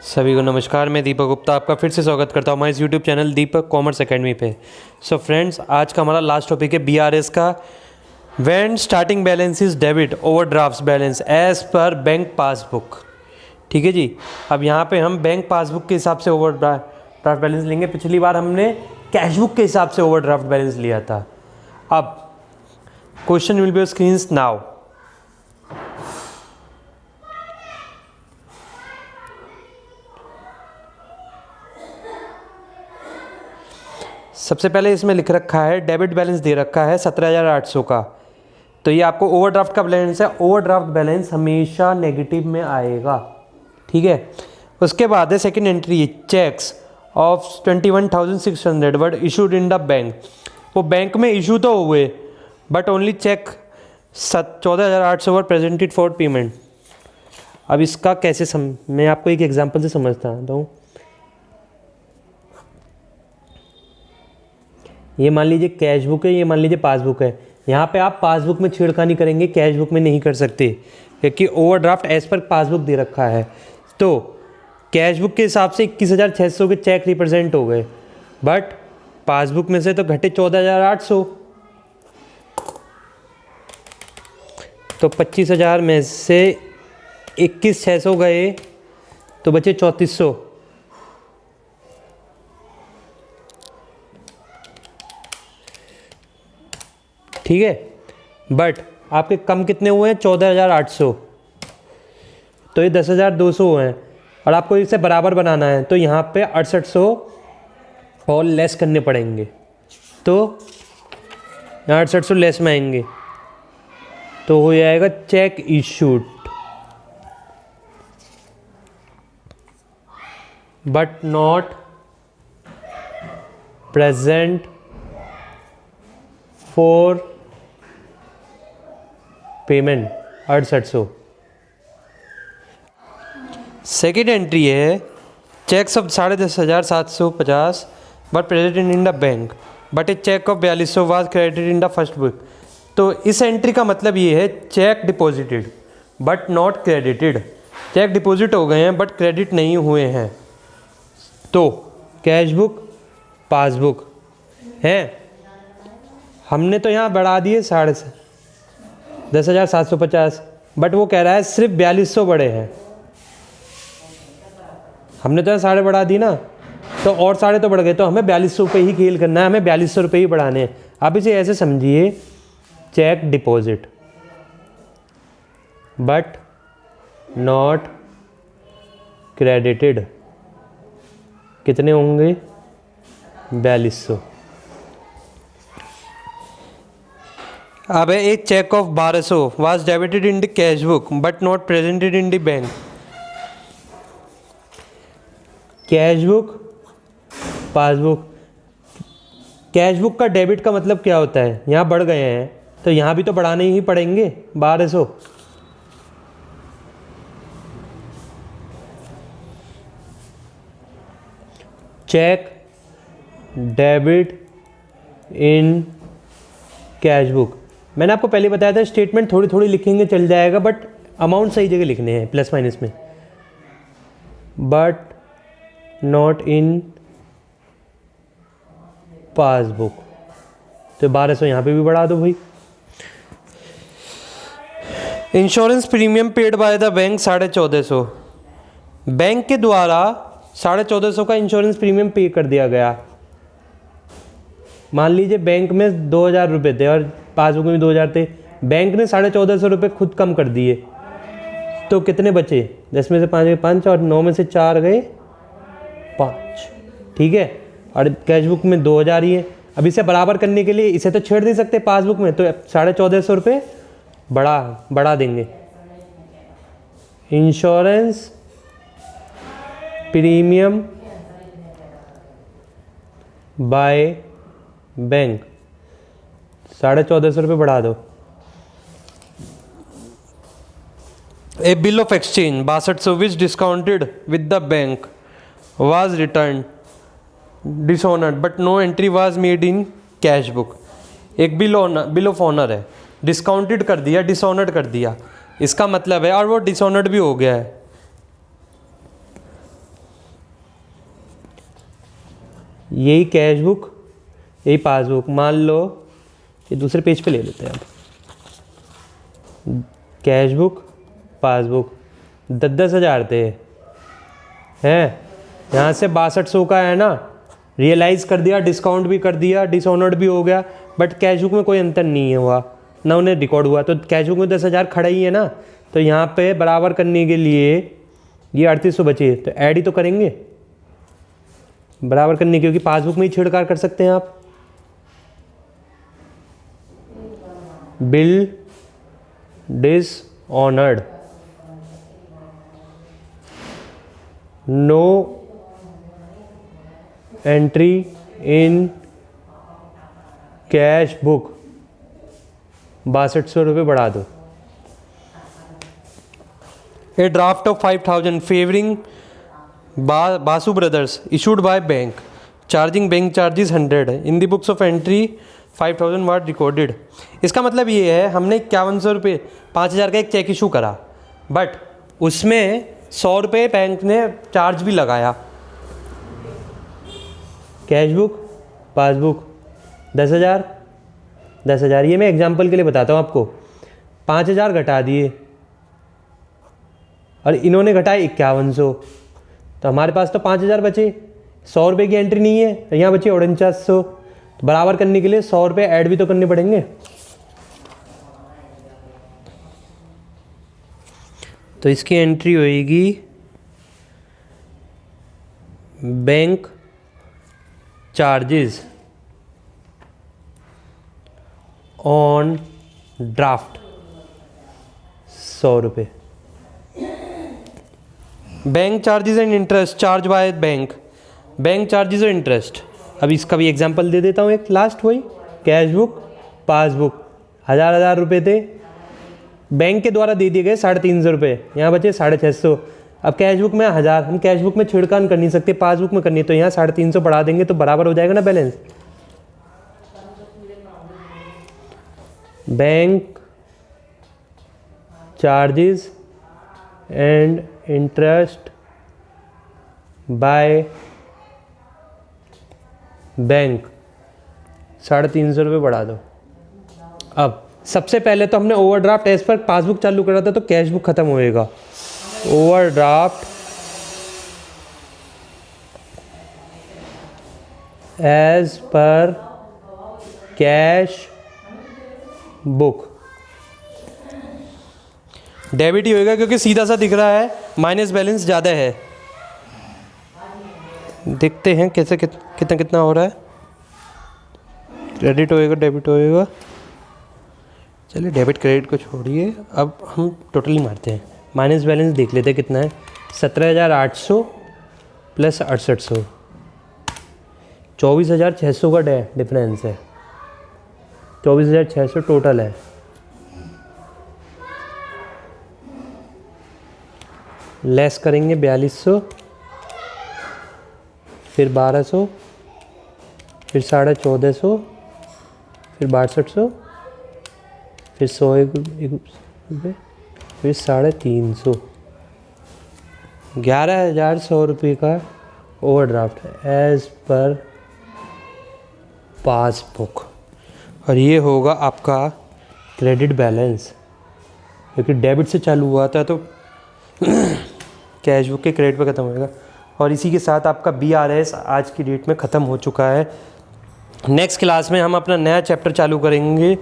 सभी को नमस्कार। मैं दीपक गुप्ता आपका फिर से स्वागत करता हूँ हमारे इस YouTube channel Deepak commerce academy पे। सो फ्रेंड्स, आज का हमारा लास्ट टॉपिक है BRS का। When starting balance is debit overdraft balance as per bank passbook. ठीक है जी। अब यहाँ पे हम बैंक पासबुक के हिसाब से ओवरड्राफ्ट बैलेंस लेंगे। पिछली बार हमने कैश बुक के हिसाब से ओवरड्राफ्ट बैलेंस लिया था। अब question will be on screen now. सबसे पहले इसमें लिख रखा है डेबिट बैलेंस दे रखा है 17,800 का। तो ये आपको ओवरड्राफ्ट का बैलेंस है। ओवरड्राफ्ट बैलेंस हमेशा नेगेटिव में आएगा। ठीक है। उसके बाद है second entry, cheques of 21,600 were issued in the bank. वो बैंक में इशू तो हुए but only cheque 14,800 were presented for payment. अब इसका कैसे मैं आपको एक एग्जांपल से समझता हूँ। ये मान लीजिए कैश बुक है, ये मान लीजिए पासबुक है। यहाँ पे आप पासबुक में छेड़खानी करेंगे, कैश बुक में नहीं कर सकते क्योंकि ओवरड्राफ्ट एज पर पासबुक दे रखा है। तो कैश बुक के हिसाब से 21,600 के चेक रिप्रेजेंट हो गए, बट पासबुक में से तो घटे 14,800। तो 25,000 में से 21,600 गए तो बचे 3,400। ठीक है। बट आपके कम कितने हुए हैं? 14,800। तो ये 10,200 हुए हैं और आपको इसे बराबर बनाना है तो यहाँ पे 6,800 और लेस करने पड़ेंगे। तो यहाँ 6,800 लेस में आएंगे तो हो जाएगा cheque issued but not present for payment 6,800। Second entry है cheques of 10,500 but presented in the bank but a cheque of 4,200 was credited in the first book. तो इस एंट्री का मतलब ये है cheque deposited but not credited. Cheque deposit हो गए हैं बट क्रेडिट नहीं हुए हैं। तो कैश बुक पासबुक हैं, हमने तो यहाँ बढ़ा दिए 10,750, बट वो कह रहा है सिर्फ 4,200 बड़े हैं। हमने तो यहाँ साढ़े बढ़ा दी ना, तो और साढ़े तो बढ़ गए, तो हमें 4,200 रुपये ही खेल करना है, हमें 4,200 रुपये ही बढ़ाने हैं। आप इसे ऐसे समझिए, cheque deposit but not credited कितने होंगे? 4,200। अब है एक cheque of 1,200 was debited in the cash book but not presented in the bank. Cash book passbook. Cash book का डेबिट का मतलब क्या होता है? यहाँ बढ़ गए हैं तो यहाँ भी तो बढ़ाने ही पड़ेंगे 1,200। Cheque debit in cash book. मैंने आपको पहले बताया था स्टेटमेंट थोड़ी थोड़ी लिखेंगे चल जाएगा, बट अमाउंट सही जगह लिखने हैं प्लस माइनस में। But not in passbook. तो 1,200 यहाँ पे भी बढ़ा दो भाई। Insurance premium paid by the bank 1450। Bank के द्वारा 1450 का इंश्योरेंस प्रीमियम पे कर दिया गया। मान लीजिए बैंक में 2,000 रुपये थे और पासबुक में 2,000 थे। बैंक ने 1450 रुपये खुद कम कर दिए, तो कितने बचे? 10 में से 5 गए 5 और 9 में से 4 गए 5। ठीक है। और कैश बुक में 2,000 ही है। अब इसे बराबर करने के लिए इसे तो छेड़ नहीं सकते पासबुक में, तो 1450 रुपये बढ़ा देंगे। इंश्योरेंस प्रीमियम बाय बैंक 1450 रुपये बढ़ा दो। A bill of exchange 6200 which discounted with the bank was return dishonoured but no entry was made in cash book. एक बिल ऑफ ऑनर है, डिस्काउंटेड कर दिया, डिसऑनर्ड कर दिया, इसका मतलब है, और वो डिसऑनर्ड भी हो गया है। यही कैश बुक, यही पासबुक। मान लो ये दूसरे पेज पे ले लेते हैं अब। कैश बुक, पासबुक 10,000 थे हैं, यहाँ से 6200 का है ना, रियलाइज़ कर दिया, डिस्काउंट भी कर दिया, डिसऑनर्ड भी हो गया, बट कैश बुक में कोई अंतर नहीं है हुआ ना, उन्हें रिकॉर्ड हुआ। तो कैश बुक में 10,000 खड़ा ही है ना, तो यहाँ पे बराबर करने के लिए ये 3800 बचे, तो ऐड ही तो करेंगे बराबर करने, क्योंकि पासबुक में ही छेड़छाड़ कर सकते हैं आप। Bill dishonoured, no entry in cash book, 6200 रुपये बढ़ा दो। A draft of 5000 favouring Basu brothers issued by bank, charging bank charges 100 in the books of entry 5000 was recorded. इसका मतलब ये है, हमने 5100 रुपये 5000 का एक चेक इशू करा, बट उसमें 100 रुपये बैंक ने चार्ज भी लगाया। कैश बुक, पासबुक 10,000, ये मैं एग्जांपल के लिए बताता हूँ आपको। 5000 घटा दिए और इन्होंने घटाए 5100, तो हमारे पास तो 5000 बचे। 100 रुपये की एंट्री नहीं है, यहाँ बचे 4900। तो बराबर करने के लिए 100 रुपये ऐड भी तो करने पड़ेंगे। तो इसकी एंट्री होएगी बैंक चार्जेस ऑन ड्राफ्ट 100 रुपये। Bank charges and interest charge by bank, bank charges और इंटरेस्ट। अब इसका भी एग्जांपल दे देता हूँ एक लास्ट, वही कैश बुक, पासबुक 1000 रुपये थे, बैंक के द्वारा दे दिए गए 350 रुपये, यहाँ बचे 650। अब कैश बुक में 1000, हम कैश बुक में छिड़कान कर नहीं सकते, पासबुक में करनी है, तो यहाँ 350 बढ़ा देंगे तो बराबर हो जाएगा ना balance. Bank charges and interest by bank 350 रुपये बढ़ा दो। अब सबसे पहले तो हमने ओवरड्राफ्ट एज पर पासबुक चालू करा था, तो कैश बुक खत्म होएगा। Overdraft as per cash book debit ही होएगा, क्योंकि सीधा सा दिख रहा है, माइनस बैलेंस ज़्यादा है। देखते हैं कैसे कितना कितना हो रहा है। क्रेडिट होएगा, डेबिट होएगा। चलिए डेबिट क्रेडिट को छोड़िए, अब हम टोटली मारते हैं। माइनस बैलेंस देख लेते हैं कितना है। 17,800 प्लस 6800, 24,600 का डिफरेंस है। 24,600 टोटल है। लेस करेंगे 4200, फिर 1200, फिर 1450, फिर 6200, फिर 100 रुपये, फिर 350, 11,100 रुपये का ओवरड्राफ्ट एज पर पासबुक। और ये होगा आपका क्रेडिट बैलेंस, क्योंकि डेबिट से चालू हुआ था तो कैश बुक के क्रेडिट पे ख़त्म होएगा। और इसी के साथ आपका BRS आज की डेट में ख़त्म हो चुका है। नेक्स्ट क्लास में हम अपना नया चैप्टर चालू करेंगे,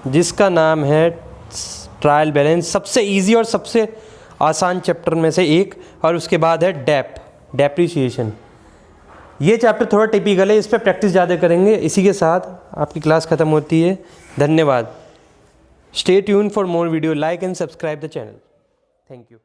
जिसका नाम है ट्रायल बैलेंस। सबसे इजी और सबसे आसान चैप्टर में से एक। और उसके बाद है डेप्रीशिएशन। ये चैप्टर थोड़ा टिपिकल है, इस पर प्रैक्टिस ज़्यादा करेंगे। इसी के साथ आपकी क्लास ख़त्म होती है। धन्यवाद। Stay tune for more video, like and subscribe the channel. Thank you.